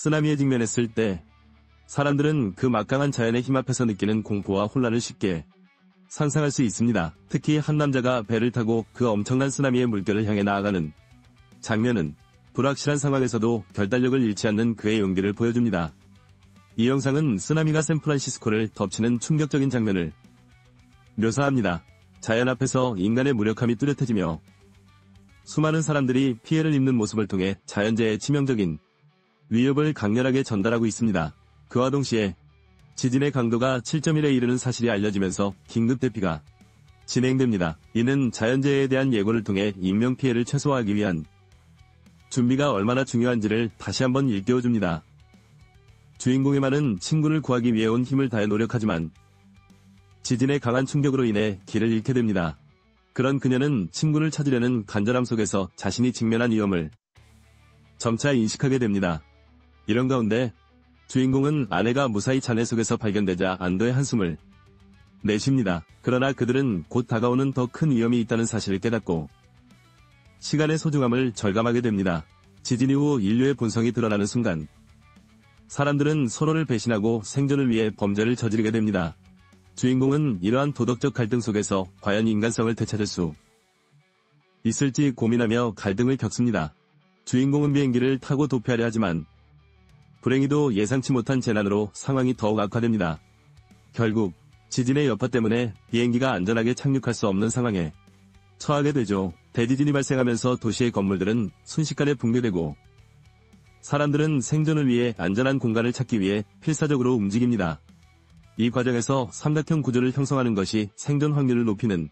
쓰나미에 직면했을 때 사람들은 그 막강한 자연의 힘 앞에서 느끼는 공포와 혼란을 쉽게 상상할 수 있습니다. 특히 한 남자가 배를 타고 그 엄청난 쓰나미의 물결을 향해 나아가는 장면은 불확실한 상황에서도 결단력을 잃지 않는 그의 용기를 보여줍니다. 이 영상은 쓰나미가 샌프란시스코를 덮치는 충격적인 장면을 묘사합니다. 자연 앞에서 인간의 무력함이 뚜렷해지며 수많은 사람들이 피해를 입는 모습을 통해 자연재해의 치명적인 위협을 강렬하게 전달하고 있습니다. 그와 동시에 지진의 강도가 7.1에 이르는 사실이 알려지면서 긴급 대피가 진행됩니다. 이는 자연재해에 대한 예고를 통해 인명피해를 최소화하기 위한 준비가 얼마나 중요한지를 다시 한번 일깨워줍니다. 주인공의 말은 친구를 구하기 위해 온 힘을 다해 노력하지만 지진의 강한 충격으로 인해 길을 잃게 됩니다. 그런 그녀는 친구를 찾으려는 간절함 속에서 자신이 직면한 위험을 점차 인식하게 됩니다. 이런 가운데 주인공은 아내가 무사히 잔해 속에서 발견되자 안도의 한숨을 내쉽니다. 그러나 그들은 곧 다가오는 더 큰 위험이 있다는 사실을 깨닫고 시간의 소중함을 절감하게 됩니다. 지진 이후 인류의 본성이 드러나는 순간 사람들은 서로를 배신하고 생존을 위해 범죄를 저지르게 됩니다. 주인공은 이러한 도덕적 갈등 속에서 과연 인간성을 되찾을 수 있을지 고민하며 갈등을 겪습니다. 주인공은 비행기를 타고 도피하려 하지만 불행히도 예상치 못한 재난으로 상황이 더욱 악화됩니다. 결국 지진의 여파 때문에 비행기가 안전하게 착륙할 수 없는 상황에 처하게 되죠. 대지진이 발생하면서 도시의 건물들은 순식간에 붕괴되고 사람들은 생존을 위해 안전한 공간을 찾기 위해 필사적으로 움직입니다. 이 과정에서 삼각형 구조를 형성하는 것이 생존 확률을 높이는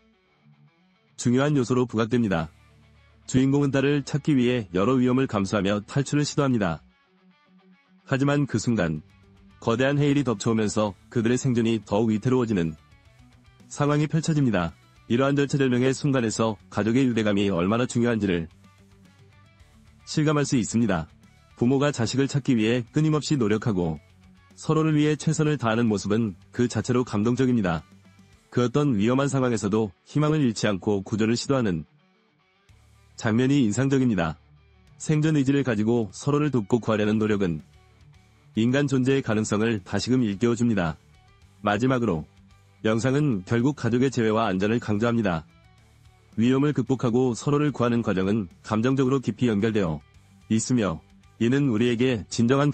중요한 요소로 부각됩니다. 주인공은 딸을 찾기 위해 여러 위험을 감수하며 탈출을 시도합니다. 하지만 그 순간 거대한 해일이 덮쳐오면서 그들의 생존이 더욱 위태로워지는 상황이 펼쳐집니다. 이러한 절체절명의 순간에서 가족의 유대감이 얼마나 중요한지를 실감할 수 있습니다. 부모가 자식을 찾기 위해 끊임없이 노력하고 서로를 위해 최선을 다하는 모습은 그 자체로 감동적입니다. 그 어떤 위험한 상황에서도 희망을 잃지 않고 구조를 시도하는 장면이 인상적입니다. 생존 의지를 가지고 서로를 돕고 구하려는 노력은 인간 존재의 가능성을 다시금 일깨워줍니다. 마지막으로 영상은 결국 가족의 재회와 안전을 강조합니다. 위험을 극복하고 서로를 구하는 과정은 감정적으로 깊이 연결되어 있으며 이는 우리에게 진정한